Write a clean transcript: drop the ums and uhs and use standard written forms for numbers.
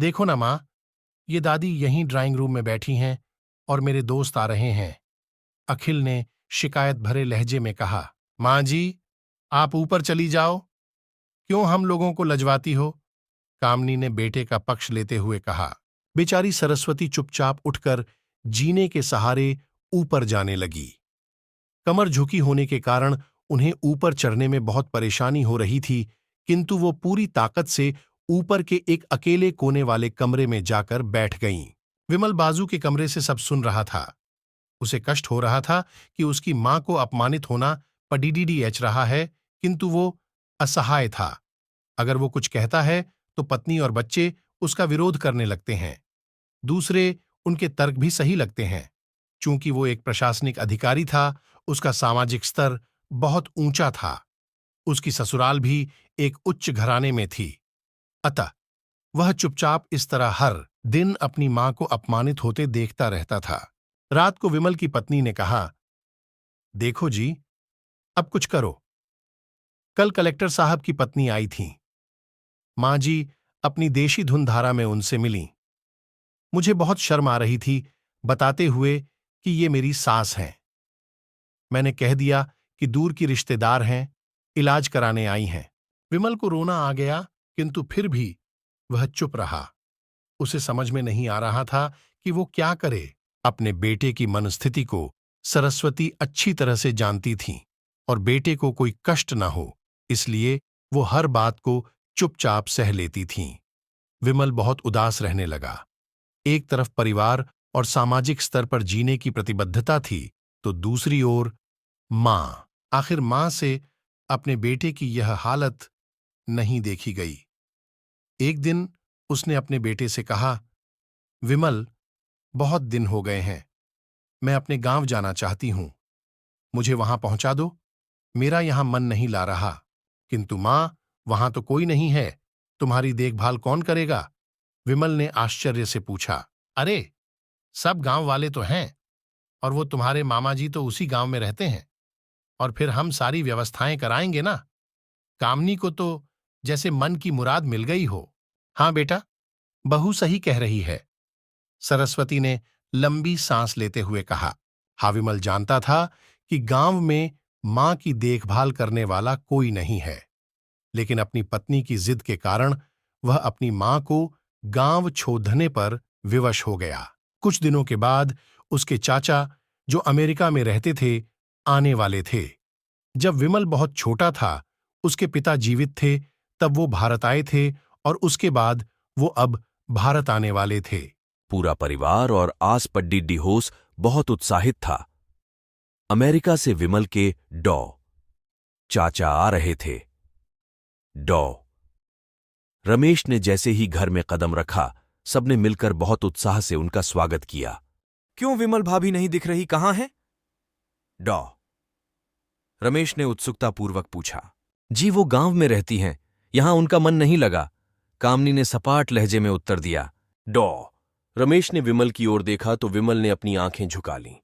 देखो ना माँ, ये दादी यहीं ड्राइंग रूम में बैठी हैं और मेरे दोस्त आ रहे हैं। अखिल ने शिकायत भरे लहजे में कहा। माँ जी, आप ऊपर चली जाओ, क्यों हम लोगों को लजवाती हो? कामनी ने बेटे का पक्ष लेते हुए कहा। बेचारी सरस्वती चुपचाप उठकर जीने के सहारे ऊपर जाने लगी। कमर झुकी होने के कारण उन्हें ऊपर चढ़ने में बहुत परेशानी हो रही थी, किंतु वो पूरी ताकत से ऊपर के एक अकेले कोने वाले कमरे में जाकर बैठ गईं। विमल बाजू के कमरे से सब सुन रहा था। उसे कष्ट हो रहा था कि उसकी मां को अपमानित होना पडीडीडीएच रहा है, किंतु वो असहाय था। अगर वो कुछ कहता है तो पत्नी और बच्चे उसका विरोध करने लगते हैं। दूसरे उनके तर्क भी सही लगते हैं। चूंकि वो एक प्रशासनिक अधिकारी था, उसका सामाजिक स्तर बहुत ऊंचा था। उसकी ससुराल भी एक उच्च घराने में थी। अतः वह चुपचाप इस तरह हर दिन अपनी मां को अपमानित होते देखता रहता था। रात को विमल की पत्नी ने कहा, देखो जी, अब कुछ करो। कल कलेक्टर साहब की पत्नी आई थी। मां जी अपनी देशी धुन धारा में उनसे मिली। मुझे बहुत शर्म आ रही थी बताते हुए कि ये मेरी सास हैं। मैंने कह दिया कि दूर की रिश्तेदार हैं, इलाज कराने आई हैं। विमल को रोना आ गया, किंतु फिर भी वह चुप रहा। उसे समझ में नहीं आ रहा था कि वो क्या करे। अपने बेटे की मनस्थिति को सरस्वती अच्छी तरह से जानती थी और बेटे को कोई कष्ट न हो, इसलिए वो हर बात को चुपचाप सह लेती थीं। विमल बहुत उदास रहने लगा। एक तरफ परिवार और सामाजिक स्तर पर जीने की प्रतिबद्धता थी, तो दूसरी ओर मां। आखिर मां से अपने बेटे की यह हालत नहीं देखी गई। एक दिन उसने अपने बेटे से कहा, विमल, बहुत दिन हो गए हैं, मैं अपने गांव जाना चाहती हूं, मुझे वहां पहुंचा दो। मेरा यहां मन नहीं ला रहा। किंतु मां, वहां तो कोई नहीं है, तुम्हारी देखभाल कौन करेगा? विमल ने आश्चर्य से पूछा। अरे, सब गांव वाले तो हैं, और वो तुम्हारे मामा जी तो उसी गांव में रहते हैं, और फिर हम सारी व्यवस्थाएं कराएंगे ना। कामनी को तो जैसे मन की मुराद मिल गई हो। हाँ बेटा, बहू सही कह रही है, सरस्वती ने लंबी सांस लेते हुए कहा। हाँ, विमल जानता था कि गांव में मां की देखभाल करने वाला कोई नहीं है, लेकिन अपनी पत्नी की जिद के कारण वह अपनी मां को गांव छोड़ने पर विवश हो गया। कुछ दिनों के बाद उसके चाचा, जो अमेरिका में रहते थे, आने वाले थे। जब विमल बहुत छोटा था, उसके पिता जीवित थे, तब वो भारत आए थे और उसके बाद वो अब भारत आने वाले थे। पूरा परिवार और आस पड्डी डिहोस बहुत उत्साहित था। अमेरिका से विमल के चाचा आ रहे थे। रमेश ने जैसे ही घर में कदम रखा, सबने मिलकर बहुत उत्साह से उनका स्वागत किया। क्यों विमल भाभी नहीं दिख रही, कहां है? रमेश ने उत्सुकतापूर्वक पूछा। जी, वो गांव में रहती हैं, यहां उनका मन नहीं लगा, कामनी ने सपाट लहजे में उत्तर दिया। रमेश ने विमल की ओर देखा तो विमल ने अपनी आंखें झुका लीं।